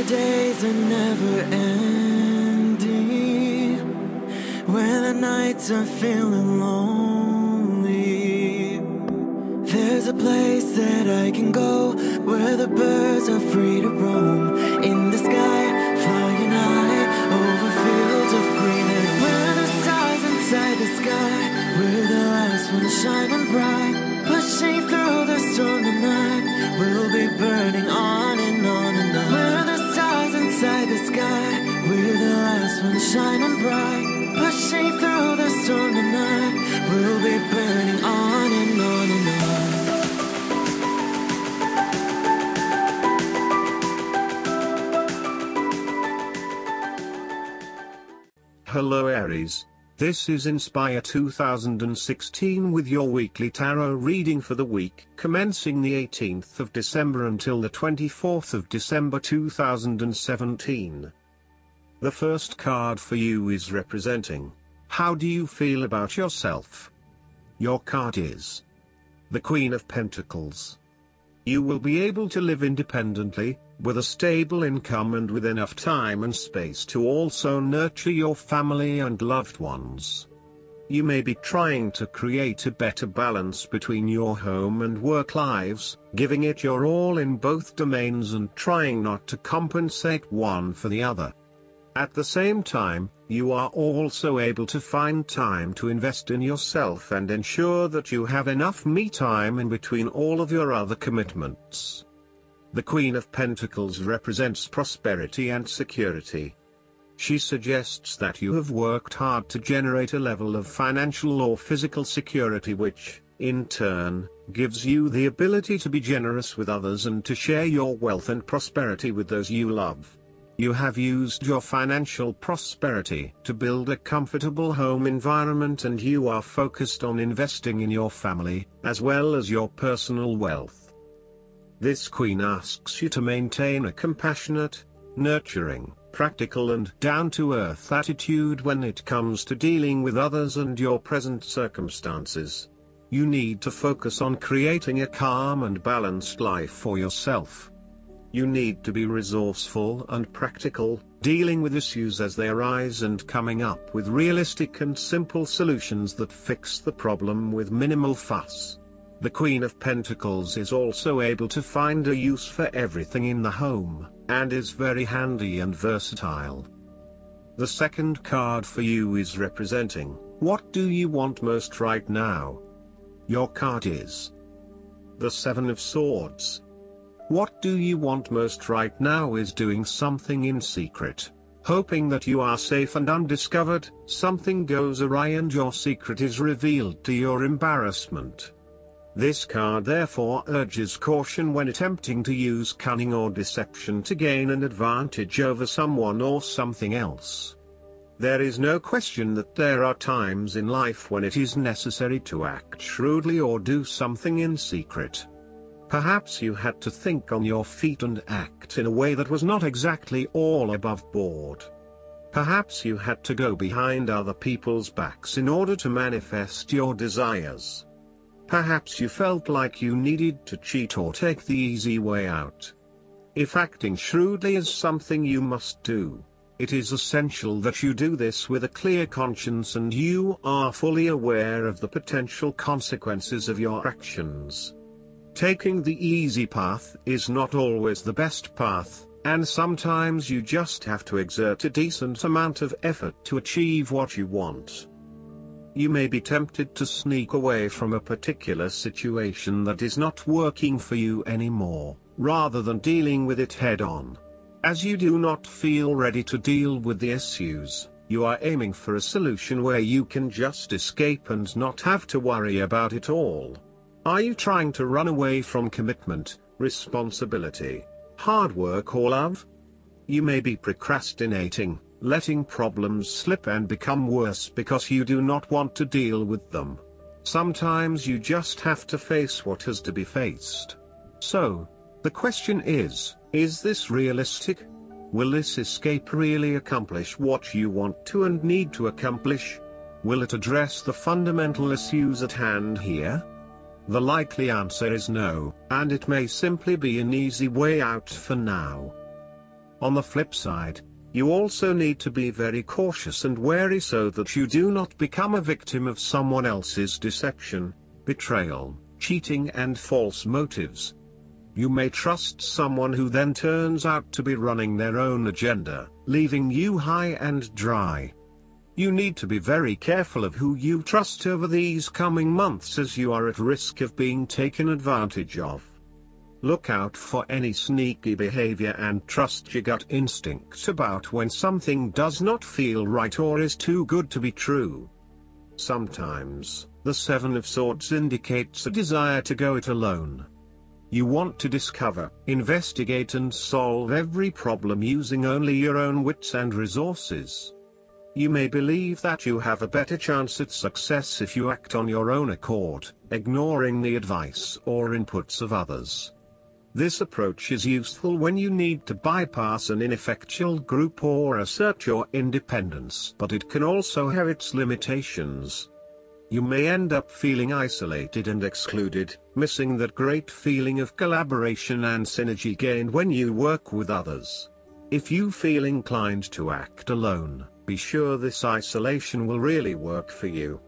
the days are never ending, when the nights are feeling lonely, there's a place that I can go, where the birds are free to roam, in the sky, flying high, over fields of green, and where the stars inside the sky, we're the last ones shining bright, pushing through the storm tonight, we'll be burning on and on and on. We're the stars inside the sky, we're the last ones shining bright, pushing through the storm tonight, we'll be burning on and on and on. Hello Aries, this is Inspire 2016 with your weekly tarot reading for the week commencing the 18th of December until the 24th of December 2017. The first card for you is representing, how do you feel about yourself? Your card is the Queen of Pentacles. You will be able to live independently, with a stable income and with enough time and space to also nurture your family and loved ones. You may be trying to create a better balance between your home and work lives, giving it your all in both domains and trying not to compensate one for the other. At the same time, you are also able to find time to invest in yourself and ensure that you have enough me time in between all of your other commitments. The Queen of Pentacles represents prosperity and security. She suggests that you have worked hard to generate a level of financial or physical security which, in turn, gives you the ability to be generous with others and to share your wealth and prosperity with those you love. You have used your financial prosperity to build a comfortable home environment and you are focused on investing in your family, as well as your personal wealth. This Queen asks you to maintain a compassionate, nurturing, practical and down-to-earth attitude when it comes to dealing with others and your present circumstances. You need to focus on creating a calm and balanced life for yourself. You need to be resourceful and practical, dealing with issues as they arise and coming up with realistic and simple solutions that fix the problem with minimal fuss. The Queen of Pentacles is also able to find a use for everything in the home, and is very handy and versatile. The second card for you is representing, what do you want most right now? Your card is the Seven of Swords. What do you want most right now is doing something in secret, hoping that you are safe and undiscovered. Something goes awry and your secret is revealed to your embarrassment. This card therefore urges caution when attempting to use cunning or deception to gain an advantage over someone or something else. There is no question that there are times in life when it is necessary to act shrewdly or do something in secret. Perhaps you had to think on your feet and act in a way that was not exactly all above board. Perhaps you had to go behind other people's backs in order to manifest your desires. Perhaps you felt like you needed to cheat or take the easy way out. If acting shrewdly is something you must do, it is essential that you do this with a clear conscience and you are fully aware of the potential consequences of your actions. Taking the easy path is not always the best path, and sometimes you just have to exert a decent amount of effort to achieve what you want. You may be tempted to sneak away from a particular situation that is not working for you anymore, rather than dealing with it head-on. As you do not feel ready to deal with the issues, you are aiming for a solution where you can just escape and not have to worry about it all. Are you trying to run away from commitment, responsibility, hard work or love? You may be procrastinating, letting problems slip and become worse because you do not want to deal with them. Sometimes you just have to face what has to be faced. So, the question is this realistic? Will this escape really accomplish what you want to and need to accomplish? Will it address the fundamental issues at hand here? The likely answer is no, and it may simply be an easy way out for now. On the flip side, you also need to be very cautious and wary so that you do not become a victim of someone else's deception, betrayal, cheating and false motives. You may trust someone who then turns out to be running their own agenda, leaving you high and dry. You need to be very careful of who you trust over these coming months, as you are at risk of being taken advantage of. Look out for any sneaky behavior and trust your gut instinct about when something does not feel right or is too good to be true. Sometimes, the Seven of Swords indicates a desire to go it alone. You want to discover, investigate and solve every problem using only your own wits and resources. You may believe that you have a better chance at success if you act on your own accord, ignoring the advice or inputs of others. This approach is useful when you need to bypass an ineffectual group or assert your independence, but it can also have its limitations. You may end up feeling isolated and excluded, missing that great feeling of collaboration and synergy gained when you work with others. If you feel inclined to act alone, be sure this isolation will really work for you.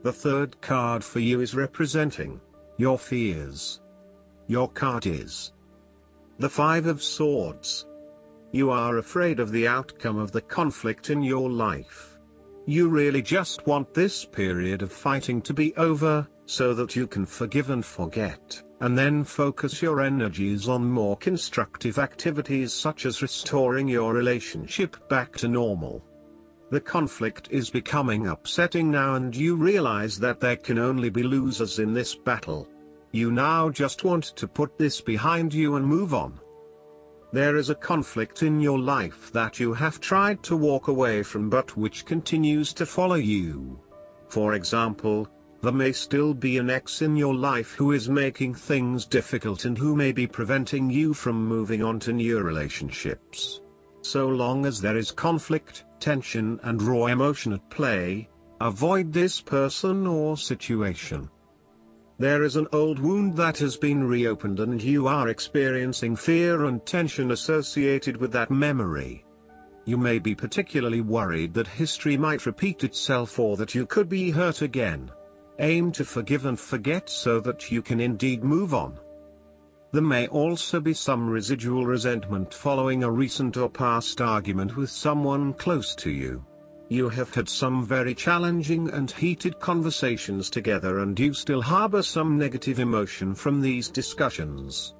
The third card for you is representing your fears. Your card is the Five of Swords. You are afraid of the outcome of the conflict in your life. You really just want this period of fighting to be over, so that you can forgive and forget, and then focus your energies on more constructive activities such as restoring your relationship back to normal. The conflict is becoming upsetting now and you realize that there can only be losers in this battle. You now just want to put this behind you and move on. There is a conflict in your life that you have tried to walk away from but which continues to follow you. For example, there may still be an ex in your life who is making things difficult and who may be preventing you from moving on to new relationships. So long as there is conflict, tension and raw emotion at play, avoid this person or situation. There is an old wound that has been reopened and you are experiencing fear and tension associated with that memory. You may be particularly worried that history might repeat itself or that you could be hurt again. Aim to forgive and forget so that you can indeed move on. There may also be some residual resentment following a recent or past argument with someone close to you. You have had some very challenging and heated conversations together and you still harbor some negative emotion from these discussions.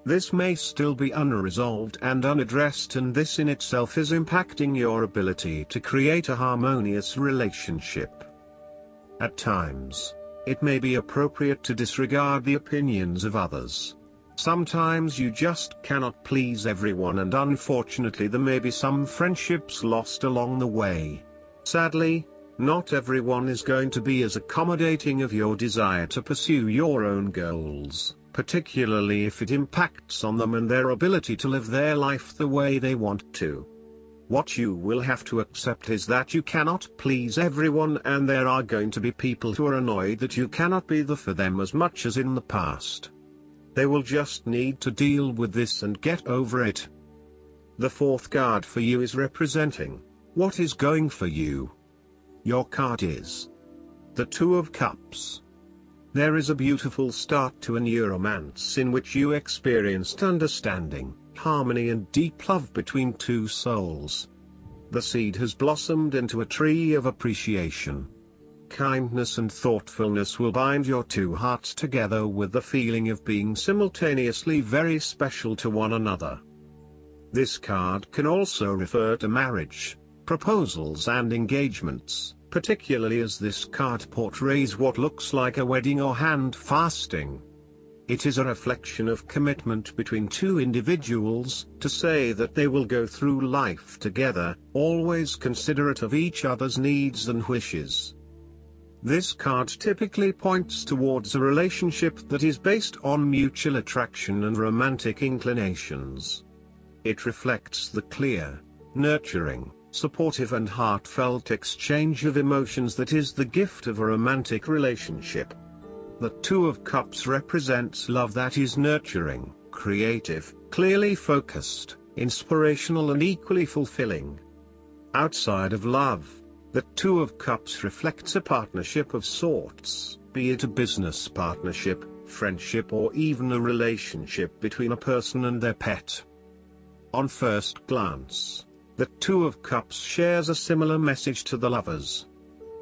This may still be unresolved and unaddressed, and this in itself is impacting your ability to create a harmonious relationship. At times, it may be appropriate to disregard the opinions of others. Sometimes you just cannot please everyone, and unfortunately there may be some friendships lost along the way. Sadly, not everyone is going to be as accommodating of your desire to pursue your own goals, particularly if it impacts on them and their ability to live their life the way they want to. What you will have to accept is that you cannot please everyone, and there are going to be people who are annoyed that you cannot be there for them as much as in the past. They will just need to deal with this and get over it. The fourth card for you is representing what is going for you. Your card is the Two of Cups. There is a beautiful start to a new romance in which you experienced understanding, harmony and deep love between two souls. The seed has blossomed into a tree of appreciation. Kindness and thoughtfulness will bind your two hearts together with the feeling of being simultaneously very special to one another. This card can also refer to marriage, proposals and engagements, particularly as this card portrays what looks like a wedding or hand fasting. It is a reflection of commitment between two individuals, to say that they will go through life together, always considerate of each other's needs and wishes. This card typically points towards a relationship that is based on mutual attraction and romantic inclinations. It reflects the clear, nurturing, supportive and heartfelt exchange of emotions that is the gift of a romantic relationship. The Two of Cups represents love that is nurturing, creative, clearly focused, inspirational and equally fulfilling. Outside of love, the Two of Cups reflects a partnership of sorts, be it a business partnership, friendship, or even a relationship between a person and their pet. On first glance, the Two of Cups shares a similar message to the Lovers.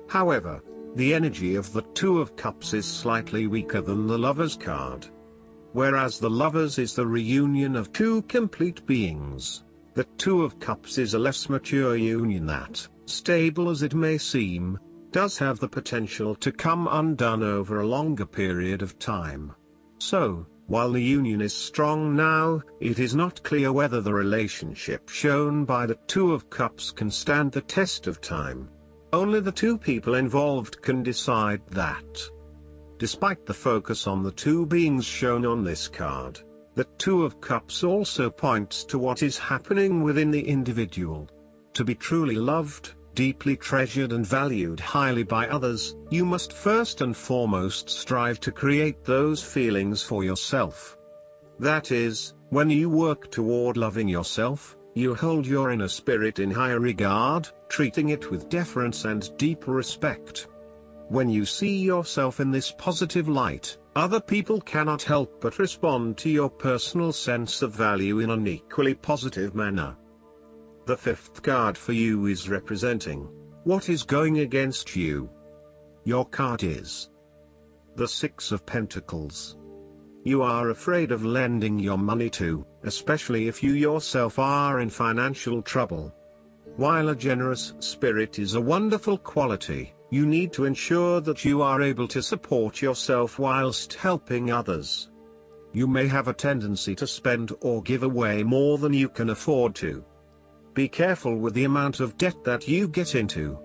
However, the energy of the Two of Cups is slightly weaker than the Lovers card. Whereas the Lovers is the reunion of two complete beings, the Two of Cups is a less mature union that, stable as it may seem, does have the potential to come undone over a longer period of time. So, while the union is strong now, it is not clear whether the relationship shown by the Two of Cups can stand the test of time. Only the two people involved can decide that. Despite the focus on the two beings shown on this card, the Two of Cups also points to what is happening within the individual. To be truly loved, deeply treasured and valued highly by others, you must first and foremost strive to create those feelings for yourself. That is, when you work toward loving yourself, you hold your inner spirit in high regard, treating it with deference and deep respect. When you see yourself in this positive light, other people cannot help but respond to your personal sense of value in an equally positive manner. The fifth card for you is representing what is going against you. Your card is the Six of Pentacles. You are afraid of lending your money to, especially if you yourself are in financial trouble. While a generous spirit is a wonderful quality, you need to ensure that you are able to support yourself whilst helping others. You may have a tendency to spend or give away more than you can afford to. Be careful with the amount of debt that you get into.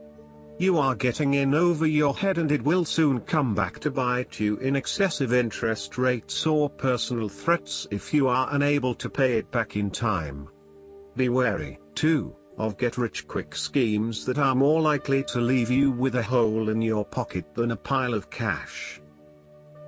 You are getting in over your head and it will soon come back to bite you in excessive interest rates or personal threats if you are unable to pay it back in time. Be wary, too, of get-rich-quick schemes that are more likely to leave you with a hole in your pocket than a pile of cash.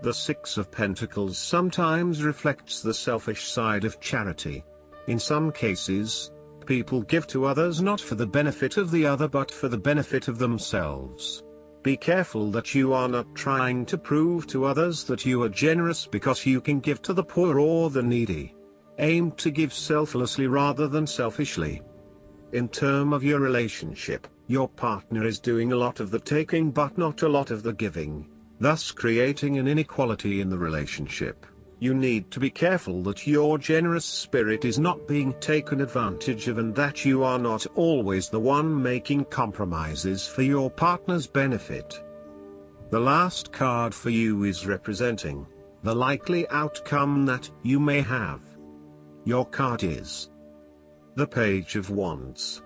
The Six of Pentacles sometimes reflects the selfish side of charity. In some cases, people give to others not for the benefit of the other but for the benefit of themselves. Be careful that you are not trying to prove to others that you are generous because you can give to the poor or the needy. Aim to give selflessly rather than selfishly. In terms of your relationship, your partner is doing a lot of the taking but not a lot of the giving, thus creating an inequality in the relationship. You need to be careful that your generous spirit is not being taken advantage of and that you are not always the one making compromises for your partner's benefit. The last card for you is representing the likely outcome that you may have. Your card is the Page of Wands.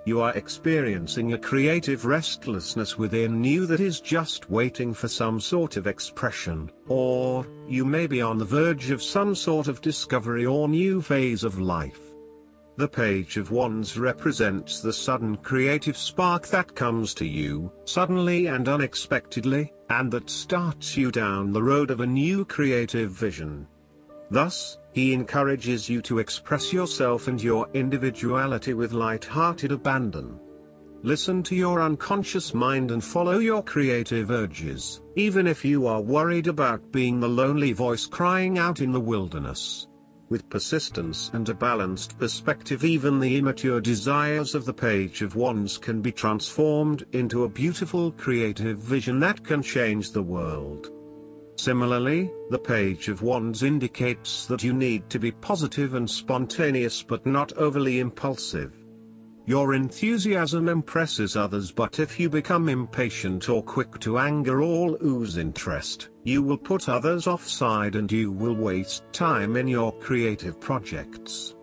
You are experiencing a creative restlessness within you that is just waiting for some sort of expression, or you may be on the verge of some sort of discovery or new phase of life. The Page of Wands represents the sudden creative spark that comes to you, suddenly and unexpectedly, and that starts you down the road of a new creative vision. Thus, he encourages you to express yourself and your individuality with light-hearted abandon. Listen to your unconscious mind and follow your creative urges, even if you are worried about being the lonely voice crying out in the wilderness. With persistence and a balanced perspective, even the immature desires of the Page of Wands can be transformed into a beautiful creative vision that can change the world. Similarly, the Page of Wands indicates that you need to be positive and spontaneous but not overly impulsive. Your enthusiasm impresses others, but if you become impatient or quick to anger or lose interest, you will put others offside and you will waste time in your creative projects.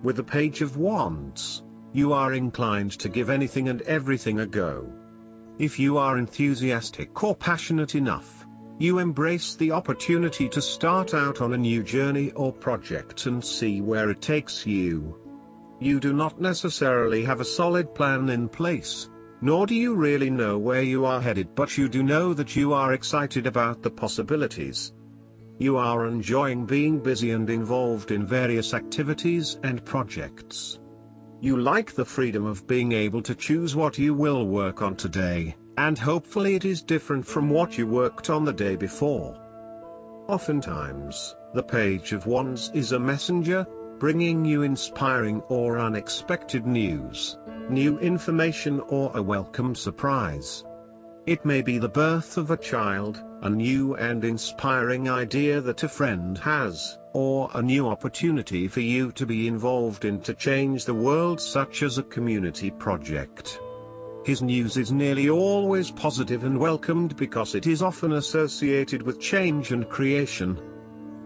With the Page of Wands, you are inclined to give anything and everything a go. If you are enthusiastic or passionate enough, you embrace the opportunity to start out on a new journey or project and see where it takes you. You do not necessarily have a solid plan in place, nor do you really know where you are headed, but you do know that you are excited about the possibilities. You are enjoying being busy and involved in various activities and projects. You like the freedom of being able to choose what you will work on today, and hopefully it is different from what you worked on the day before. Oftentimes, the Page of Wands is a messenger, bringing you inspiring or unexpected news, new information or a welcome surprise. It may be the birth of a child, a new and inspiring idea that a friend has, or a new opportunity for you to be involved in to change the world, such as a community project. His news is nearly always positive and welcomed because it is often associated with change and creation.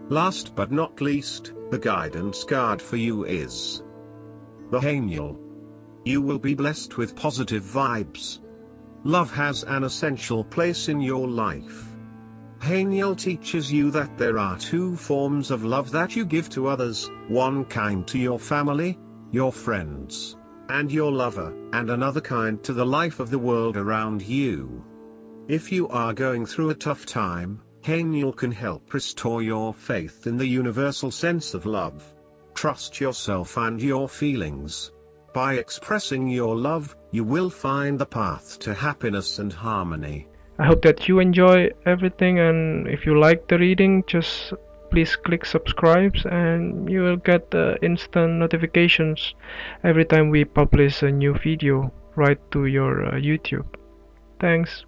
Last but not least, the guidance card for you is the Angel. You will be blessed with positive vibes. Love has an essential place in your life. Angel teaches you that there are two forms of love that you give to others, one kind to your family, your friends, and your lover, and another kind to the life of the world around you. If you are going through a tough time, Angel can help restore your faith in the universal sense of love. Trust yourself and your feelings. By expressing your love, you will find the path to happiness and harmony. I hope that you enjoy everything, and if you like the reading, just please click subscribe and you will get instant notifications every time we publish a new video right to your YouTube. Thanks.